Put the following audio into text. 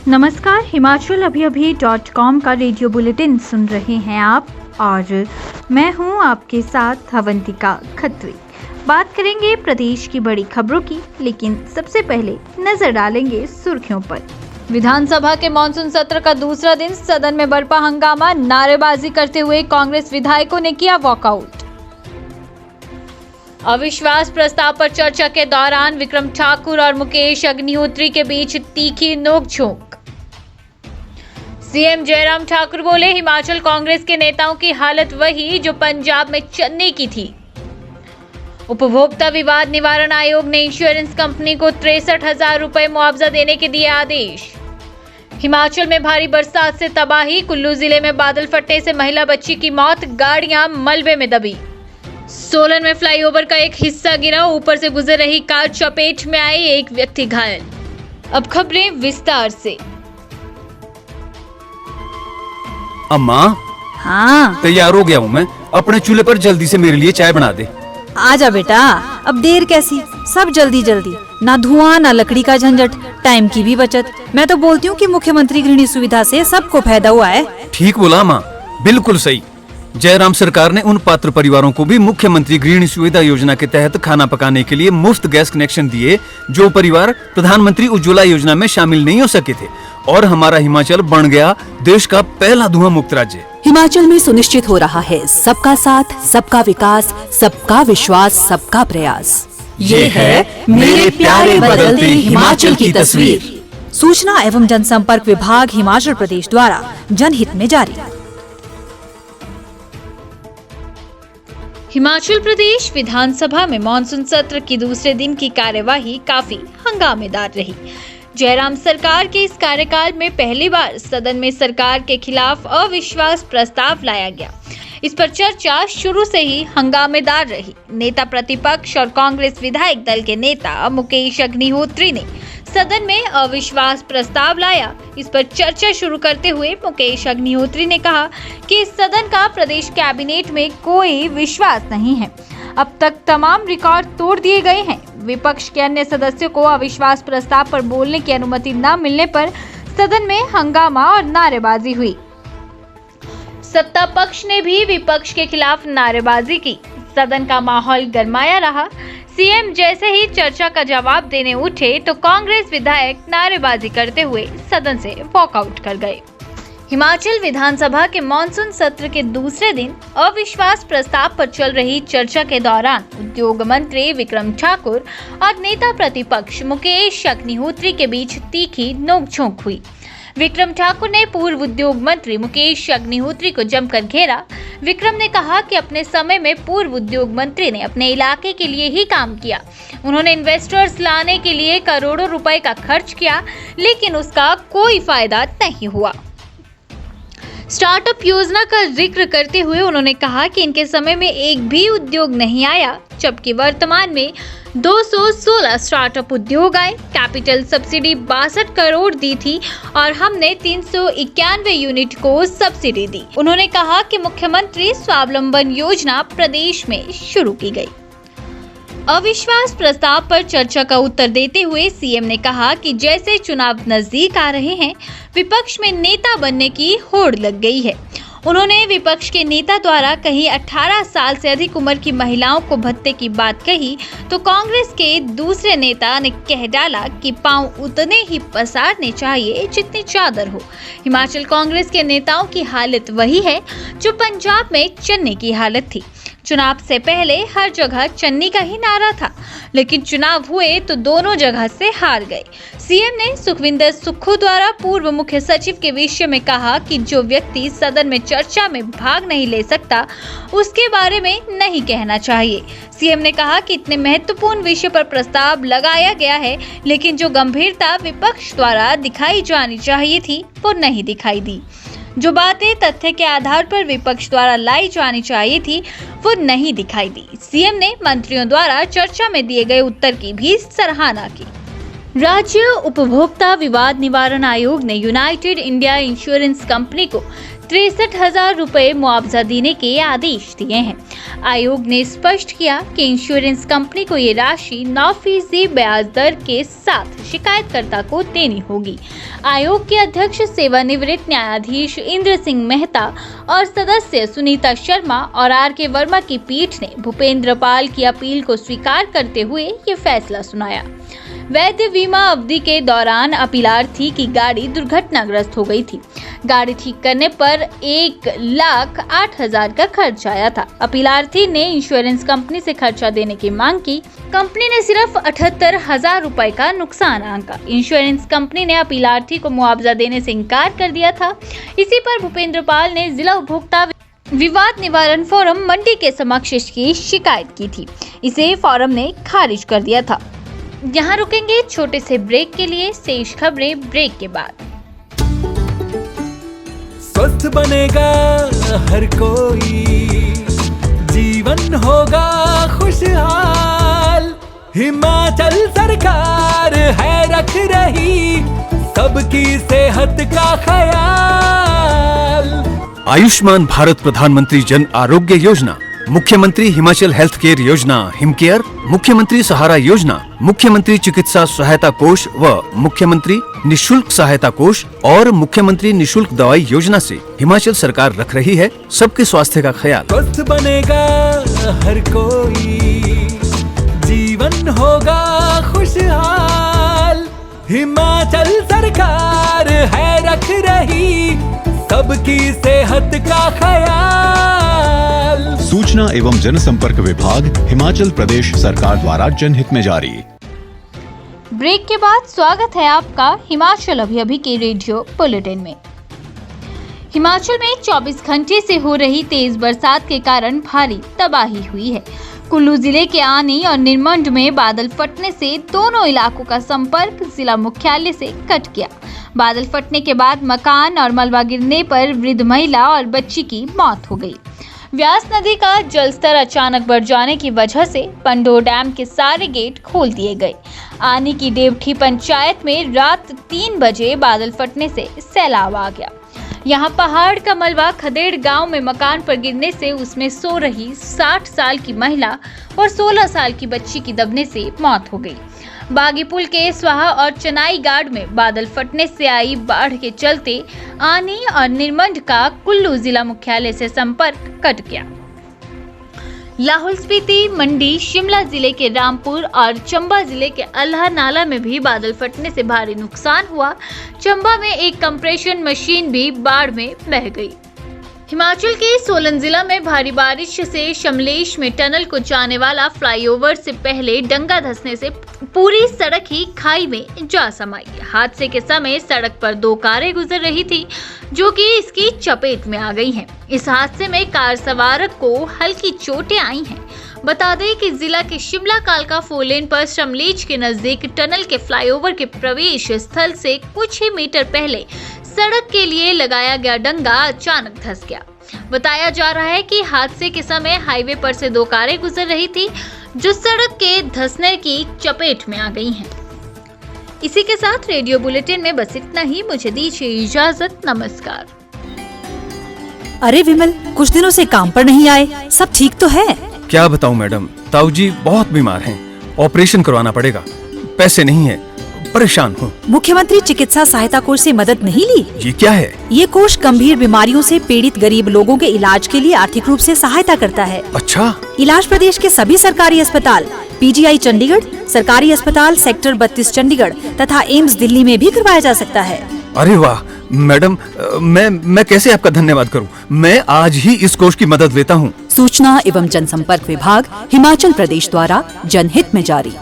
नमस्कार, himachalavibhi.com का radio bulletin सुन रहे हैं आप और मैं हूं आपके साथ अवंतिका खत्री। बात करेंगे प्रदेश की बड़ी खबरों की, लेकिन सबसे पहले नजर डालेंगे सुर्खियों पर। विधानसभा के मानसून सत्र का दूसरा दिन, सदन में बरपा हंगामा, नारेबाजी करते हुए कांग्रेस विधायकों ने किया वॉकआउट। अविश्वास प्रस्ताव पर चर्चा के दौरान विक्रम ठाकुर और मुकेश अग्निहोत्री के बीच तीखी नोकझोंक। सीएम जयराम ठाकुर बोले, हिमाचल कांग्रेस के नेताओं की हालत वही जो पंजाब में चेन्नई की थी। उपभोक्ता विवाद निवारण आयोग ने इंश्योरेंस कंपनी को 63,000 रुपए मुआवजा देने के दिए आदेश। हिमाचल में भारी बरसात से तबाही, कुल्लू जिले में बादल फटने से महिला बच्ची की मौत, गाड़ियां मलबे में दबी। सोलन में फ्लाईओवर का एक हिस्सा गिरा, ऊपर से गुजर रही कार चपेट में आई, एक व्यक्ति घायल। अब खबरें विस्तार से। अम्मा, हाँ तैयार हो गया हूँ मैं। अपने चूल्हे पर जल्दी से मेरे लिए चाय बना दे। आजा बेटा, अब देर कैसी, सब जल्दी जल्दी, ना धुआं ना लकड़ी का झंझट, टाइम की भी बचत। मैं तो बोलती हूँ कि मुख्यमंत्री गृहिणी सुविधा से सबको फायदा हुआ है। ठीक बोला माँ, बिल्कुल सही। जयराम सरकार ने उन पात्र परिवारों को भी मुख्यमंत्री गृहिणी सुविधा योजना के तहत खाना पकाने के लिए मुफ्त गैस कनेक्शन दिए, जो परिवार प्रधानमंत्री उज्ज्वला योजना में शामिल नहीं हो सके थे। और हमारा हिमाचल बन गया देश का पहला धुआं मुक्त राज्य। हिमाचल में सुनिश्चित हो रहा है सबका साथ, सबका विकास, सबका विश्वास, सबका प्रयास। ये है मेरे प्यारे बदलते हिमाचल की तस्वीर। सूचना एवं जनसंपर्क विभाग हिमाचल प्रदेश द्वारा जनहित में जारी। हिमाचल प्रदेश विधानसभा में मानसून सत्र की दूसरे दिन की कार्यवाही काफी हंगामेदार रही। जयराम सरकार के इस कार्यकाल में पहली बार सदन में सरकार के खिलाफ अविश्वास प्रस्ताव लाया गया। इस पर चर्चा शुरू से ही हंगामेदार रही। नेता प्रतिपक्ष और कांग्रेस विधायक दल के नेता मुकेश अग्निहोत्री ने सदन में अविश्वास प्रस्ताव लाया। इस पर चर्चा शुरू करते हुए मुकेश अग्निहोत्री ने कहा कि इस सदन का प्रदेश कैबिनेट में कोई विश्वास नहीं है। अब तक तमाम रिकॉर्ड तोड़ दिए गए हैं। विपक्ष के अन्य सदस्यों को अविश्वास प्रस्ताव पर बोलने की अनुमति न मिलने पर सदन में हंगामा और नारेबाजी हुई। सत्ता पक्ष ने भी विपक्ष के खिलाफ नारेबाजी की। सदन का माहौल गरमाया रहा। सीएम जैसे ही चर्चा का जवाब देने उठे तो कांग्रेस विधायक नारेबाजी करते हुए सदन से वॉकआउट कर गए। हिमाचल विधानसभा के मानसून सत्र के दूसरे दिन अविश्वास प्रस्ताव पर चल रही चर्चा के दौरान उद्योग मंत्री विक्रम ठाकुर और नेता प्रतिपक्ष मुकेश अग्निहोत्री के बीच तीखी नोकझोंक हुई। विक्रम ठाकुर ने पूर्व उद्योग मंत्री मुकेश अग्निहोत्री को जमकर घेरा। विक्रम ने कहा कि अपने समय में पूर्व उद्योग मंत्री ने अपने इलाके के लिए ही काम किया। उन्होंने इन्वेस्टर्स लाने के लिए करोड़ों रुपए का खर्च किया, लेकिन उसका कोई फायदा नहीं हुआ। स्टार्टअप योजना का जिक्र करते हुए उन्होंने कहा कि इनके समय में एक भी उद्योग नहीं आया, जबकि वर्तमान में 216 स्टार्टअप उद्योग आए। कैपिटल सब्सिडी 62 करोड़ दी थी और हमने 391 यूनिट को सब्सिडी दी। उन्होंने कहा कि मुख्यमंत्री स्वावलंबन योजना प्रदेश में शुरू की गई। अविश्वास प्रस्ताव पर चर्चा का उत्तर देते हुए सीएम ने कहा कि जैसे चुनाव नजदीक आ रहे हैं, विपक्ष में नेता बनने की होड़ लग गई है। उन्होंने विपक्ष के नेता द्वारा कहीं 18 साल से अधिक उम्र की महिलाओं को भत्ते की बात कही तो कांग्रेस के दूसरे नेता ने कह डाला कि पांव उतने ही पसारने चाहिए जितनी चादर हो। हिमाचल कांग्रेस के नेताओं की हालत वही है जो पंजाब में चेन्नई की हालत थी। चुनाव से पहले हर जगह चन्नी का ही नारा था, लेकिन चुनाव हुए तो दोनों जगह से हार गए। सीएम ने सुखविंदर सुक्खू द्वारा पूर्व मुख्य सचिव के विषय में कहा कि जो व्यक्ति सदन में चर्चा में भाग नहीं ले सकता, उसके बारे में नहीं कहना चाहिए। सीएम ने कहा कि इतने महत्वपूर्ण विषय पर प्रस्ताव लगाया गया है, लेकिन जो गंभीरता विपक्ष द्वारा दिखाई जानी चाहिए थी वो नहीं दिखाई दी। जो बातें तथ्य के आधार पर विपक्ष द्वारा लाई जानी चाहिए थी वो नहीं दिखाई दी। सीएम ने मंत्रियों द्वारा चर्चा में दिए गए उत्तर की भी सराहना की। राज्य उपभोक्ता विवाद निवारण आयोग ने यूनाइटेड इंडिया इंश्योरेंस कंपनी को 63,000 रुपए मुआवजा देने के आदेश दिए हैं। आयोग ने स्पष्ट किया कि इंश्योरेंस कंपनी को ये राशि 9% ब्याज दर के साथ शिकायतकर्ता को देनी होगी। आयोग के अध्यक्ष सेवानिवृत्त न्यायाधीश इंद्र सिंह मेहता और सदस्य सुनीता शर्मा और R.K. वर्मा की पीठ ने भूपेंद्र पाल की अपील को स्वीकार करते हुए ये फैसला सुनाया। वैध बीमा अवधि के दौरान अपीलार्थी की गाड़ी दुर्घटनाग्रस्त हो गई थी। गाड़ी ठीक करने पर 1,08,000 का खर्च आया था। अपीलार्थी ने इंश्योरेंस कंपनी से खर्चा देने की मांग की। कंपनी ने सिर्फ 78,000 रुपए का नुकसान आंका। इंश्योरेंस कंपनी ने अपीलार्थी को मुआवजा देने से इनकार कर दिया था। इसी पर भूपेंद्र पाल ने जिला उपभोक्ता विवाद निवारण फोरम मंडी के समक्ष इसकी शिकायत की थी। इसे फोरम ने खारिज कर दिया था। यहाँ रुकेंगे छोटे से ब्रेक के लिए। शेष खबरें ब्रेक के बाद। स्वस्थ बनेगा हर कोई, जीवन होगा खुशहाल। हिमाचल सरकार है रख रही सबकी सेहत का ख्याल। आयुष्मान भारत प्रधानमंत्री जन आरोग्य योजना, मुख्यमंत्री हिमाचल हेल्थ केयर योजना हिमकेयर, मुख्यमंत्री सहारा योजना, मुख्यमंत्री चिकित्सा सहायता कोष व मुख्यमंत्री निशुल्क सहायता कोष और मुख्यमंत्री निशुल्क दवाई योजना से हिमाचल सरकार रख रही है सबके स्वास्थ्य का ख्याल। स्वस्थ बनेगा हर कोई, जीवन होगा खुशहाल। हिमाचल सरकार है रख रही सबकी सेहत का ख्याल। सूचना एवं जनसंपर्क विभाग हिमाचल प्रदेश सरकार द्वारा जनहित में जारी। ब्रेक के बाद स्वागत है आपका हिमाचल अभी के रेडियो बुलेटिन में। हिमाचल में 24 घंटे से हो रही तेज बरसात के कारण भारी तबाही हुई है। कुल्लू जिले के आनी और निरमंड में बादल फटने से दोनों इलाकों का संपर्क जिला मुख्यालय से कट गया। बादल फटने के बाद मकान और मलबा गिरने पर वृद्ध महिला और बच्ची की मौत हो गई। व्यास नदी का जलस्तर अचानक बढ़ जाने की वजह से पंडोर डैम के सारे गेट खोल दिए गए। आनी की डेवठी पंचायत में रात 3 बजे बादल फटने से सैलाब आ गया। यहाँ पहाड़ का मलबा खदेड़ गांव में मकान पर गिरने से उसमें सो रही 60 साल की महिला और 16 साल की बच्ची की दबने से मौत हो गई। बागी पुल के स्वाहा और चनाई गाड़ में बादल फटने से आई बाढ़ के चलते आनी और निरमंड का कुल्लू जिला मुख्यालय से संपर्क कट गया। लाहौल स्पीति, मंडी, शिमला जिले के रामपुर और चंबा जिले के अल्लाह नाला में भी बादल फटने से भारी नुकसान हुआ। चंबा में एक कंप्रेशन मशीन भी बाढ़ में बह गई। हिमाचल के सोलन जिला में भारी बारिश से शमलेश में टनल को जाने वाला फ्लाईओवर से पहले डंगा धंसने से पूरी सड़क ही खाई में जा समाई। हादसे के समय सड़क पर 2 कारें गुजर रही थी जो कि इसकी चपेट में आ गई हैं। इस हादसे में कार सवार को हल्की चोटें आई हैं। बता दें कि जिला के शिमला कालका 4 लेन पर शमलेच के नजदीक टनल के फ्लाईओवर के प्रवेश स्थल से कुछ ही मीटर पहले सड़क के लिए लगाया गया डंगा अचानक धंस गया। बताया जा रहा है कि हादसे के समय हाईवे पर से 2 कारें गुजर रही थी जो सड़क के धंसने की चपेट में आ गई हैं। इसी के साथ रेडियो बुलेटिन में बस इतना ही। मुझे दीजिए इजाजत। नमस्कार। अरे विमल, कुछ दिनों से काम पर नहीं आए, सब ठीक तो है? क्या बताऊं मैडम, ताऊ जी बहुत बीमार हैं, ऑपरेशन करवाना पड़ेगा, पैसे नहीं है, परेशान हूँ। मुख्यमंत्री चिकित्सा सहायता कोष से मदद नहीं ली? ये क्या है? ये कोष गंभीर बीमारियों से पीड़ित गरीब लोगों के इलाज के लिए आर्थिक रूप से सहायता करता है। अच्छा। इलाज प्रदेश के सभी सरकारी अस्पताल, PGI चंडीगढ़, सरकारी अस्पताल सेक्टर 32 चंडीगढ़ तथा एम्स दिल्ली में भी करवाया जा सकता है। अरे वाह मैडम, मैं कैसे आपका धन्यवाद करूं? मैं आज ही इस कोष की मदद लेता हूं। सूचना एवं जनसंपर्क विभाग हिमाचल प्रदेश द्वारा जनहित में जारी।